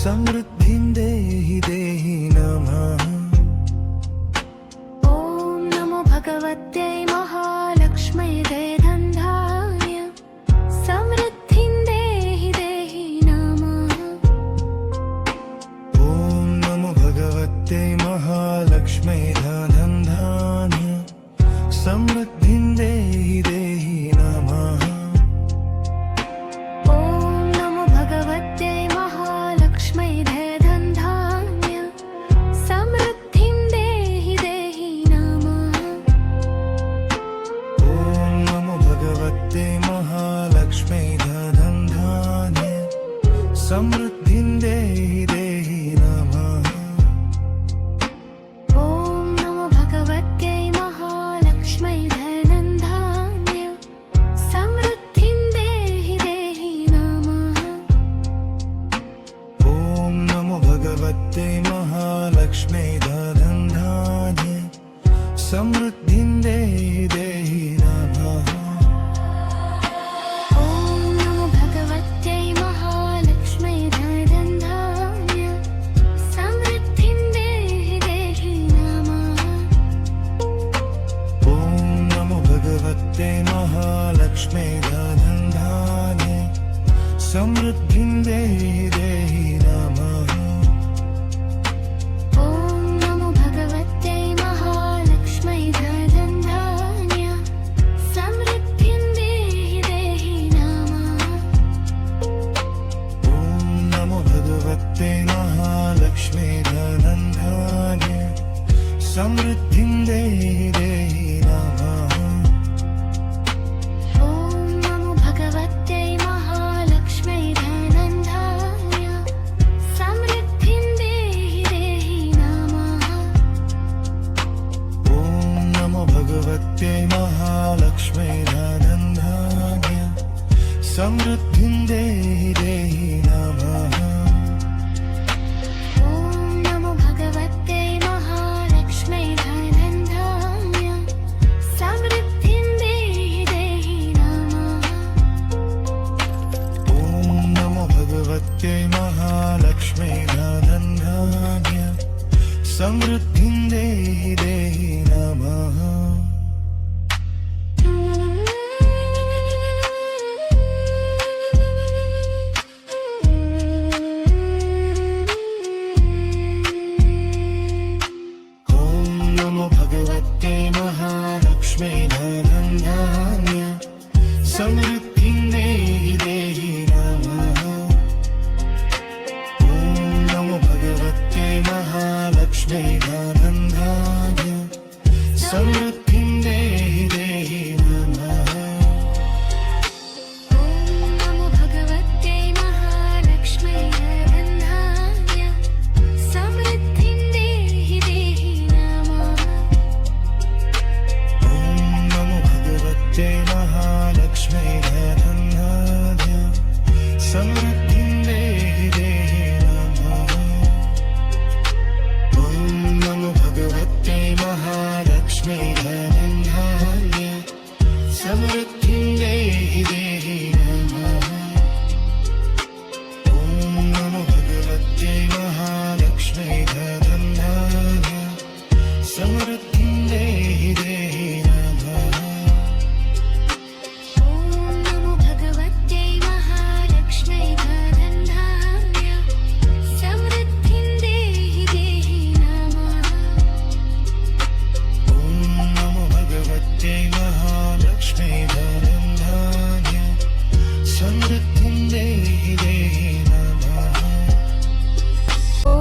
समृद्धिं देहि देहि नमः। ॐ नमो भगवत्यै महालक्ष्मै धनधान्य समृद्धिं देहि देहि नमः। ॐ नमो भगवत्यै महालक्ष्मै धनधान्य समृद्धिं देहि देहि नमः। ॐ नमो भगवत्यै महालक्ष्मै धनधान्य समृद्धिं देहि देहि नमः। ॐ नमो भगवत्यै महालक्ष्मै धनधान्य समृद्धिं देहि देहि नमः। ॐ नमो भगवत्यै महालक्ष्मै धनधान्य समृद्धिं देहि देहि नमः। ॐ नमो भगवत्यै महालक्ष्मै धनधान्य समृद्धिं देहि देहि नमः। ॐ नमो भगवत्यै महालक्ष्मै धनधान्य समृद्धिं देहि देहि नमः। ॐ नमो भगवत्यै महालक्ष्मै धनधान्य समृद्धिं देहि देहि नमः। ॐ नमो भगवत्यै महालक्ष्मै धनधान्य समृद्धिं देहि देहि नमः। ॐ नमो भगवत्यै महालक्ष्मै धनधान्य समृद्धिं देहि देहि नमः। ॐ नमो भगवत्यै महालक्ष्मै धनधान्य समृद्धिं देहि देहि नमः। ॐ नमो भगवत्यै महालक्ष्मै धनधान्य समृद्धिं देहि देहि नमः। ॐ नमो भगवत्यै महालक्ष्मै धनधान्य समृद्धिं देहि देहि नमः। ॐ नमो भगवत्यै महालक्ष्मै धनधान्य समृद्धिं देहि देहि नमः। ॐ नमो भगवत्यै महालक्ष्मै धनधान्य समृद्धिं देहि देहि नमः। ॐ नमो भगवत्यै महालक्ष्मै धनधान्य समृद्धिं देहि देहि नमः। ॐ नमो भगवत्यै महालक्ष्मै धनधान्य समृद्धिं देहि देहि नमः। ॐ नमो भगवत्यै महालक्ष्मै धनधान्य समृद्धिं देहि देहि नमः। ॐ नमो भगवत्यै महालक्ष्मै धनधान्य समृद्धिं देहि देहि नमः। ॐ नमो भगवत्यै महालक्ष्मै धनधान्य समृद्धिं देहि देहि नमः। ॐ नमो भगवत्यै महालक्ष्मै धनधान्य समृद्धिं देहि देहि नमः। ॐ नमो भगवत्यै महालक्ष्मै धनधान्य समृद्धिं देहि देहि नमः। ॐ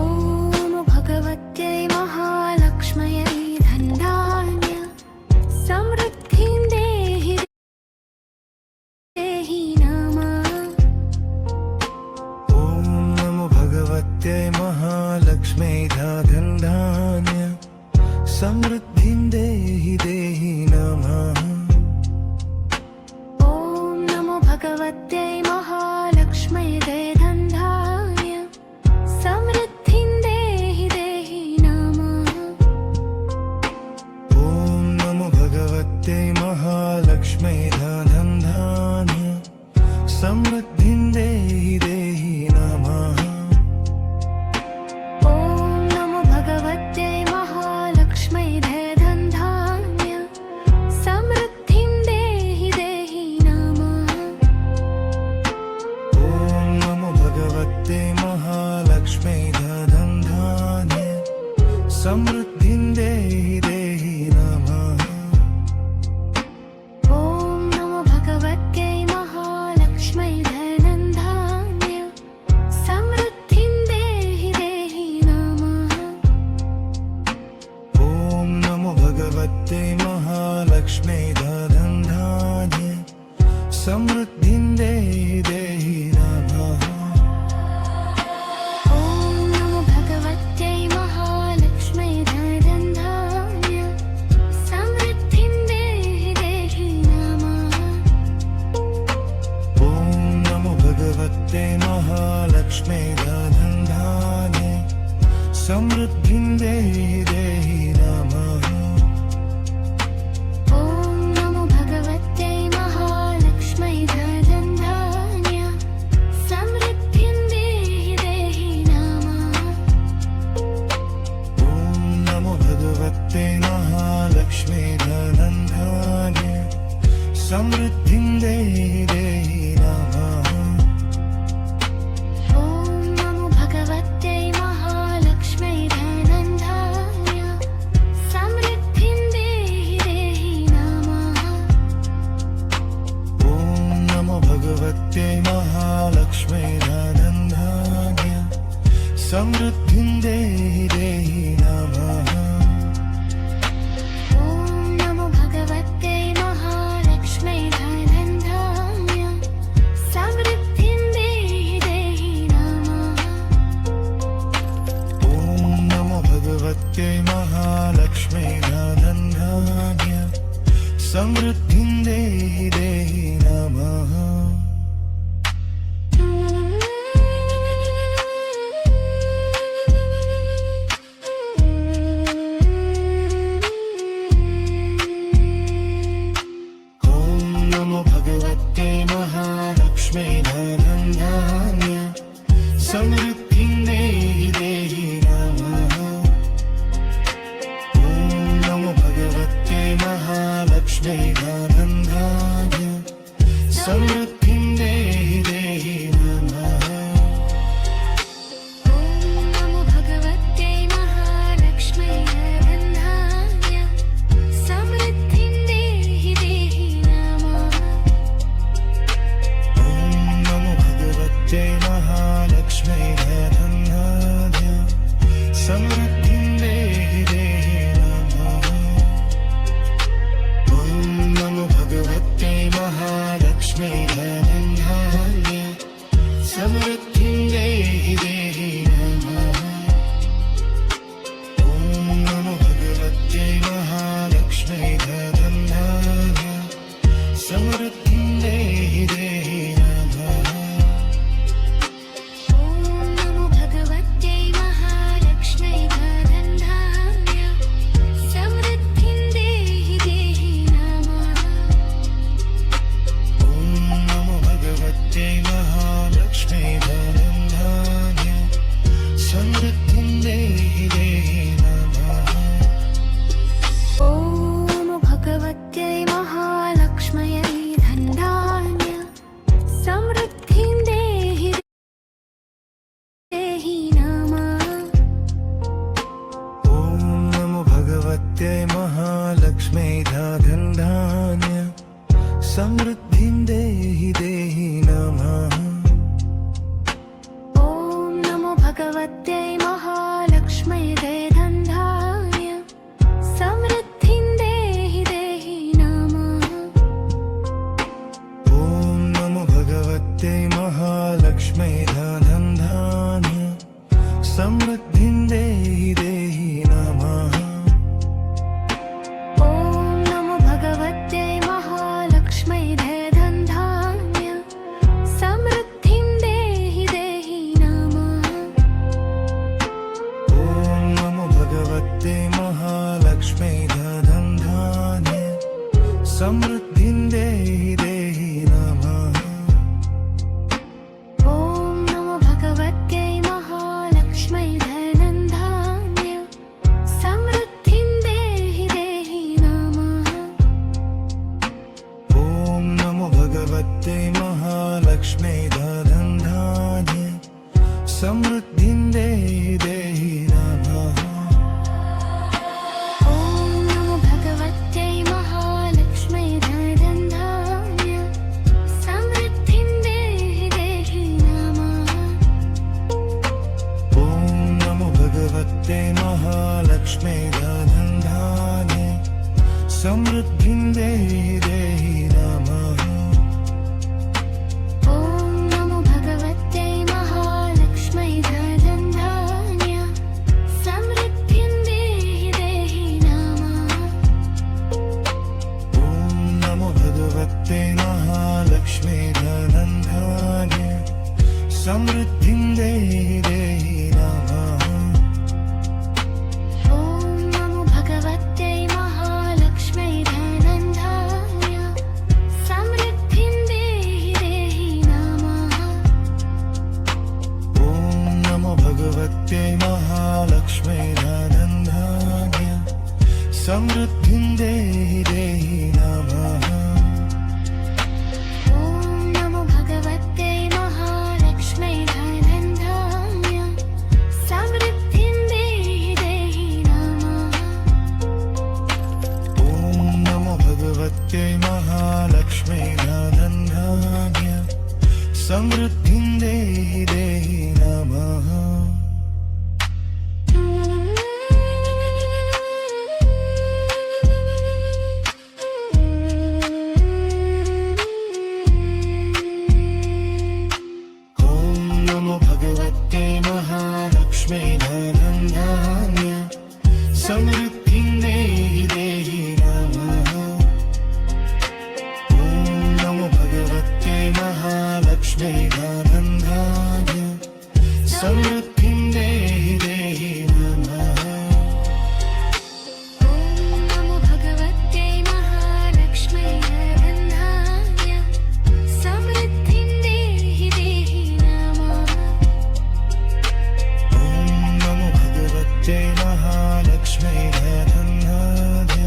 भगवत्यै महालक्ष्मै धनधान्य समृद्धिं देहि देहि नमः। ॐ नमो भगवत्यै महालक्ष्मै धनधान्य समृद्धिं देहि देहि नमः। ॐ नमो भगवत्यै महालक्ष्मै धनधान्य समृद्धिं देहि देहि नमः। ॐ नमो भगवत्यै महालक्ष्मै धनधान्य समृद्धिं देहि देहि नमः। भगवत्यै महालक्ष्म्यै धनधान्ये समृद्धिं देहि देहि नमः। ॐ नमो भगवत्यै महालक्ष्म्यै धनधान्य समृद्धिं देहि देहि नमः। ॐ नमो भगवत्यै महालक्ष्म्यै धनधान्ये समृद्धिं देहि देहि नमः। ॐ नमो भगवत्यै महालक्ष्म्यै धनधान्य समृद्धिं देहि देहि नमः। ॐ नमो भगवत्यै महालक्ष्म्यै धनधान्य समृद्धिं देहि देहि नमः। ॐ नमो भगवत्यै महालक्ष्म्यै धनधान्य समृद्धिं देहि देहि नमः। ॐ नमो भगवत्यै महालक्ष्म्यै धनधान्य समृद्धिं देहि देहि नमः। ॐ नमो भगवत्यै महालक्ष्म्यै धनधान्य समृद्धिं देहि देहि नमः। ॐ नमो भगवत्यै महालक्ष्म्यै धनधान्य समृद्धिं देहि देहि नमः। ॐ नमो भगवत्यै महालक्ष्म्यै धनधान्य समृद्धिं देहि देहि नमः। ॐ नमो भगवत्यै महालक्ष्म्यै धनधान्य समृद्धिं देहि देहि नमः। ॐ नमो भगवत्यै महालक्ष्म्यै धनधान्य समृद्धिं देहि देहि नमः। ॐ नमो भगवत्यै महालक्ष्म्यै धनधान्य समृद्धिं देहि देहि नमः। ॐ नमो भगवत्यै महालक्ष्म्यै धनधान्य समृद्धिं देहि देहि नमः। ॐ नमो भगवत्यै महालक्ष्म्यै धनधान्य समृद्धिं देहि देहि नमः। ॐ नमो भगवत्यै महालक्ष्म्यै धनधान्य समृद्धिं देहि देहि नमः। ॐ नमो भगवत्यै महालक्ष्म्यै धनधान्य समृद्धिं देहि देहि नमः। ॐ नमो भगवत्यै महालक्ष्म्यै धनधान्य समृद्धिं देहि देहि नमः। ॐ नमो भगवत्यै महालक्ष्म्यै धनधान्य समृद्धिं देहि देहि नमः। ॐ नमो भगवत्यै महालक्ष्म्यै धनधान्य समृद्धिं देहि देहि नमः। ॐ नमो भगवत्यै महालक्ष्म्यै धनधान्य समृद्धिं देहि देहि नमः। ॐ नमो भगवत्यै महालक्ष्म्यै धनधान्य समृद्धिं देहि देहि नमः। ॐ नमो भगवत्यै महालक्ष्म्यै धनधान्य समृद्धिं देहि देहि नमः। ॐ नमो भगवत्यै महालक्ष्म्यै धनधान्य समृद्धिं देहि देहि नमः। ॐ नमो भगवत्यै महालक्ष्म्यै धनधान्य समृद्धिं देहि देहि नमः। ॐ नमो भगवत्यै महालक्ष्म्यै धनधान्य समृद्धिं देहि देहि नमः ॐ नमो भगवते महालक्ष्मै धनधान्य समृद्धिं देहि देहि नमः ॐ नमो भगवते महालक्ष्मै धनधान्य समृद्धिं देहि देहि नमः ॐ नमो भगवते महालक्ष्मै धनधान्य समृद्धिं देहि देहि नमः ॐ नमो भगवते महालक्ष्मै धनधान्य समृद्धिं देहि देहि नमः ॐ नमो भगवते महालक्ष्मै धनधान्य समृद्धिं देहि देहि नमः ॐ नमो भगवते महालक्ष्मै धनधान्य समृद्धिं देहि देहि नमः ॐ नमो भगवते महालक्ष्मै धनधान्य समृद्धिं देहि देहि नमः ॐ नमो भगवते महालक्ष्मै धनधान्य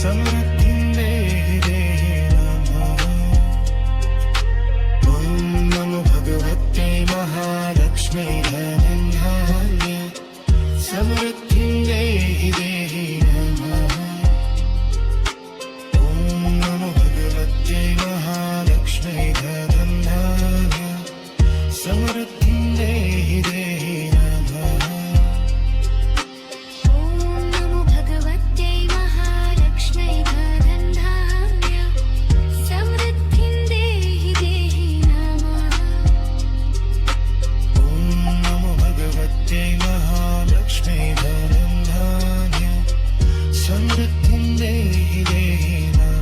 समृद्धिं देहि देहि नमः ॐ नमो भगवते महालक्ष्मै धनधान्य समृद्धिं देहि देहि नमः ॐ नमो भगवते महालक्ष्मै धनधान्य समृद्धिं देहि देहि नमः ॐ नमो भगवते महालक्ष्मै धनधान्य समृद्धिं देहि देहि नमः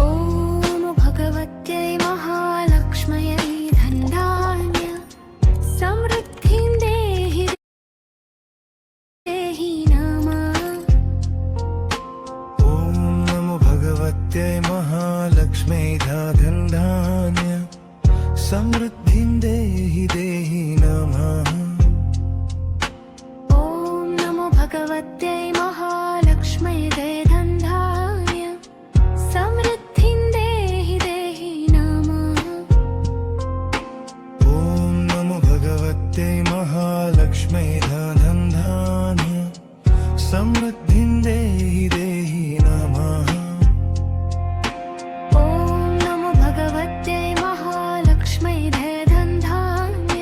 ॐ नमो भगवते महालक्ष्मै धनधान्य समृद्धिं देहि देहि नमः ॐ भगवते महालक्ष्मै धनधान्य समृद्धिं देहि देहि नमः ॐ नमो भगवते महालक्ष्मै धनधान्य समृद्धिं देहि देहि नमः ॐ नमो भगवते महालक्ष्मै धनधान्य समृद्धिं देहि देहि नमः ॐ नमो भगवते महालक्ष्मै धनधान्य समृद्धिं देहि देहि नमः ॐ नमो भगवते महालक्ष्मै धनधान्य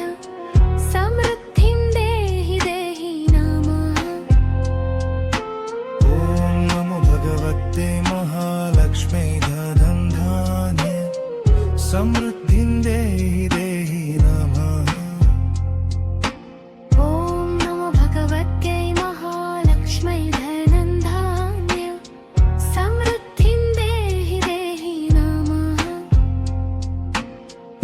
समृद्धिं देहि देहि नमः ॐ नमो भगवते महालक्ष्मै धनधान्य समृद्धिं देहि देहि नमः ॐ नमो भगवते महालक्ष्मै धनधान्य समृद्धिं देहि देहि नमः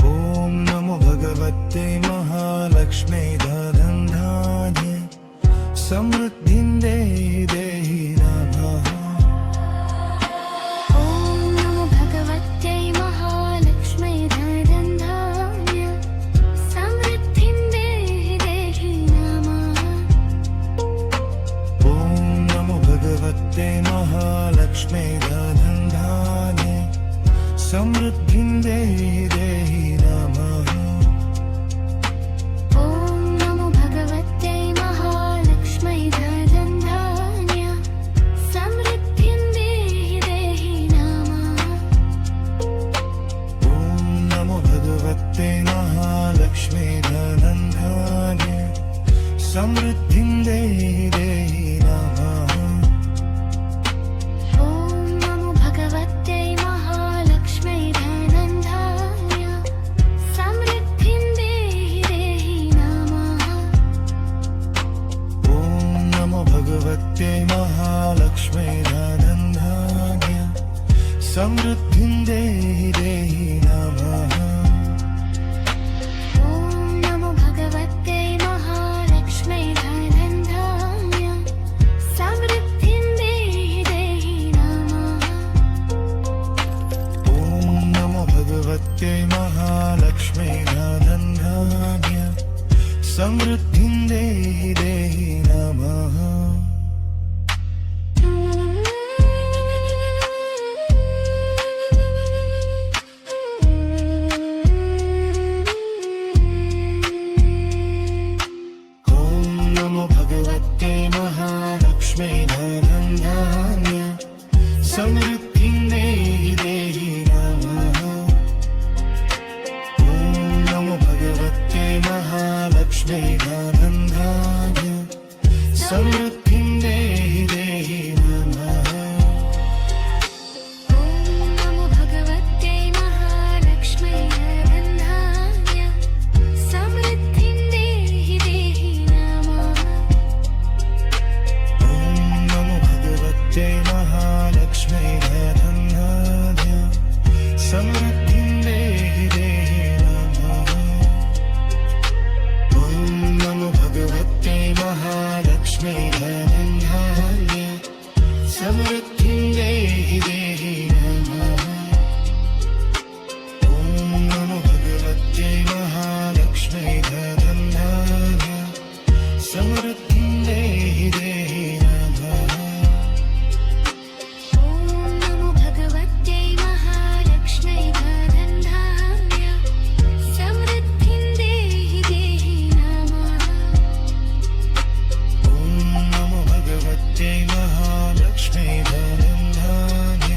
ॐ नमो भगवते महालक्ष्मै धनधान्य समृद्धिं देहि देहि नमः ॐ नमो भगवते महालक्ष्मै धनधान्य समृद्धिं देहि देहि नमः ॐ नमो भगवते महालक्ष्मै धनधान्य समृद्धिं देहि देहि नमः ॐ नमो भगवते महालक्ष्मै धनधान्य समृद्धिं देहि देहि नमः ॐ नमो भगवते महालक्ष्मै धनधान्य समृद्धिं देहि देहि नमः ॐ नमो भगवते महालक्ष्मै धनधान्य समृद्धिं देहि देहि नमः ॐ नमो भगवते महालक्ष्मै धनधान्य समृद्धिं देहि देहि नमः भगवत्यै महालक्ष्मी धनधान्य समृद्धिं देहि देहि नमः। भगवते महालक्ष्मी धनधान्य समृद्धिं देहि देहि नमः। ॐ नमो भगवते महालक्ष्मी धनधान्य समृद्धिं देहि देहि नमः। ॐ नमो भगवते महालक्ष्मी धनधान्य समृद्धिं देहि देहि नमः। ॐ नमो भगवते महालक्ष्मी धनधान्य समृद्धिं देहि देहि नमः। ॐ नमो भगवते महालक्ष्मी धनधान्य समृद्धिं देहि देहि नमः। ॐ नमो भगवते महालक्ष्मी धनधान्य समृद्धिं देहि देहि नमः। ॐ नमो भगवते महालक्ष्मी धनधान्य समृद्धिं देहि देहि नमः। ॐ नमो भगवते महालक्ष्मी धनधान्य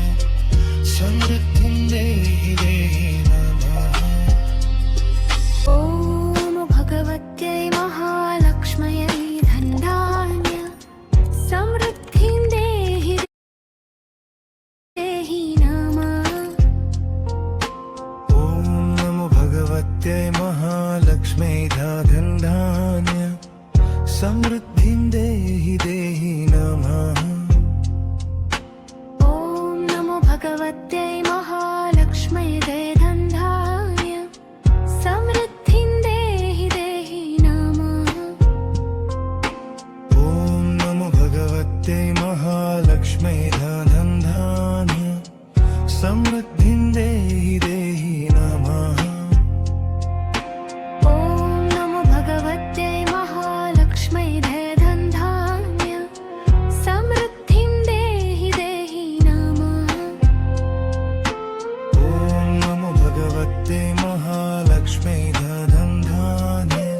समृद्धिं देहि देहि नमः। ॐ भगवत्यै महालक्ष्म्यै धनधान्य समृद्धिं देहि देहि नमः। ॐ नमो भगवते महालक्ष्मी धनधान्य समृद्धिं देहि देहि नमः। ॐ नमो भगवत्यै महालक्ष्म्यै धनधान्य समृद्धिं देहि देहि नमः। ॐ नमो भगवते महालक्ष्मी धनधान्य समृद्धिं देहि देहि नमः। ॐ नमो भगवत्यै महालक्ष्म्यै धनधान्य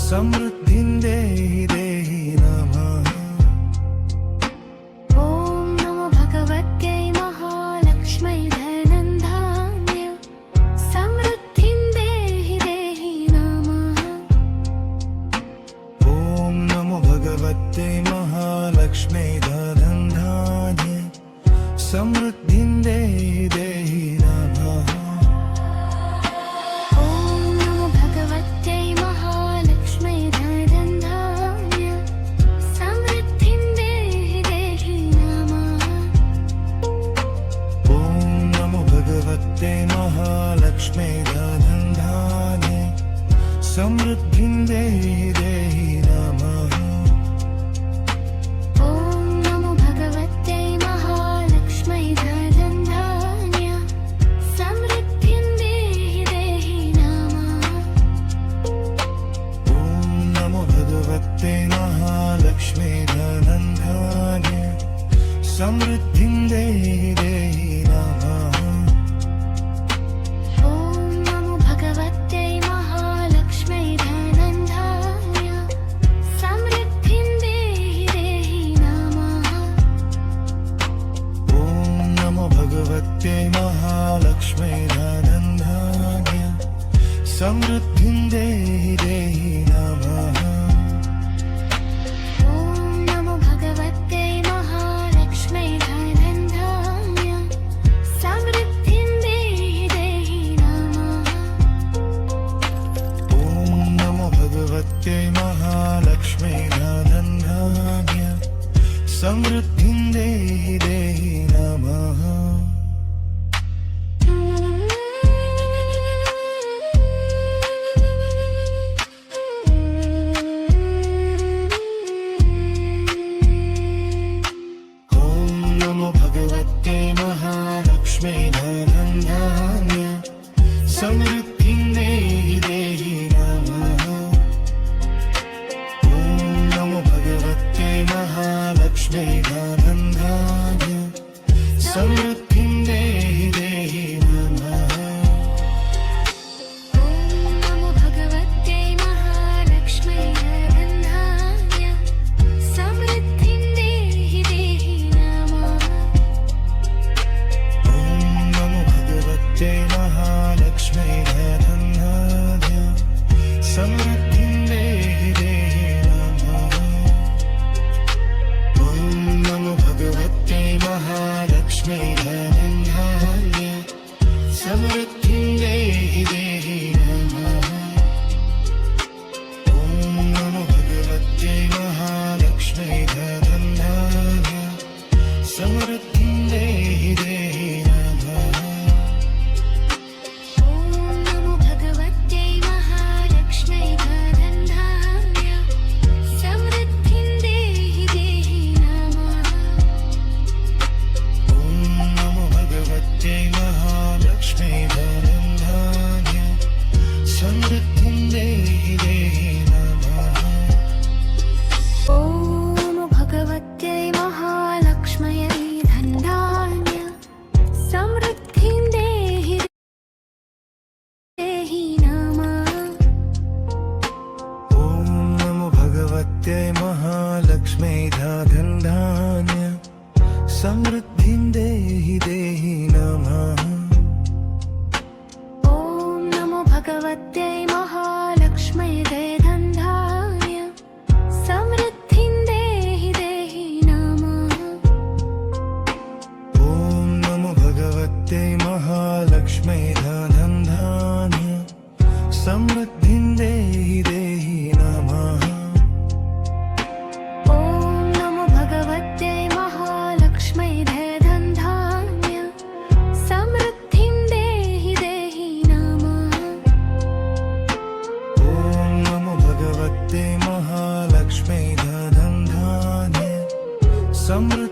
समृद्धिं देहि देहि नमः। ॐ नमो भगवते महालक्ष्मी धनधान्य समृद्धिं देहि देहि नमः। ॐ नमो भगवत्यै महालक्ष्म्यै धनधान्य समृद्धिं देहि देहि नमः। ॐ नमो भगवते महालक्ष्मी धनधान्य समृद्धिं देहि देहि नमः। ॐ नमो भगवत्यै महालक्ष्म्यै धनधान्य समृद्धिं देहि देहि नमः। ॐ नमो भगवते महालक्ष्मी धनधान्य समृद्धिं देहि देहि नमः। ॐ नमो भगवत्यै महालक्ष्म्यै धनधान्य समृद्धिं देहि देहि नमः। ॐ नमो भगवते महालक्ष्मी धनधान्य समृद्धिं देहि देहि नमः। ॐ नमो भगवत्यै महालक्ष्म्यै धनधान्य समृद्धिं देहि देहि नमः। ॐ नमो भगवते महालक्ष्मी धनधान्य समृद्धिं देहि देहि नमः। ॐ नमो भगवत्यै महालक्ष्म्यै धनधान्य समृद्धिं देहि देहि नमः। ॐ नमो भगवते महालक्ष्मी धनधान्य समृद्धिं देहि देहि नमः। समृद्धिं देहि देहि नमः ॐ नमो भगवत्यै महालक्ष्म्यै धनधान्य समृद्धिं देहि देहि नमः ॐ नमो भगवत्यै महालक्ष्म्यै धनधान्य समृद्धिं देहि देहि नमः ॐ नमो भगवत्यै महालक्ष्म्यै धनधान्य समृद्धिं देहि देहि नमः ॐ नमो भगवत्यै महालक्ष्म्यै धनधान्य समृद्धिं देहि देहि नमः ॐ नमो भगवत्यै महालक्ष्म्यै धनधान्य समृद्धिं देहि देहि नमः ॐ नमो भगवत्यै महालक्ष्म्यै धनधान्य समृद्धिं देहि देहि नमः ॐ नमो भगवत्यै महालक्ष्म्यै धनधान्य समृद्धिं देहि देहि नमः ॐ भगवत्यै महालक्ष्म्यै धनधान्य समृद्धिं देहि देहि नमः ॐ नमो भगवत्यै महालक्ष्म्यै धनधान्य समृद्धिं देहि देहि नमः ॐ नमो भगवत्यै महालक्ष्म्यै धनधान्य समृद्धिं देहि देहि नमः ॐ नमो भगवत्यै महालक्ष्म्यै धनधान्य समृद्धिं देहि देहि नमः ॐ नमो भगवत्यै महालक्ष्म्यै धनधान्य समृद्धिं देहि देहि नमः ॐ नमो भगवत्यै महालक्ष्म्यै धनधान्य समृद्धिं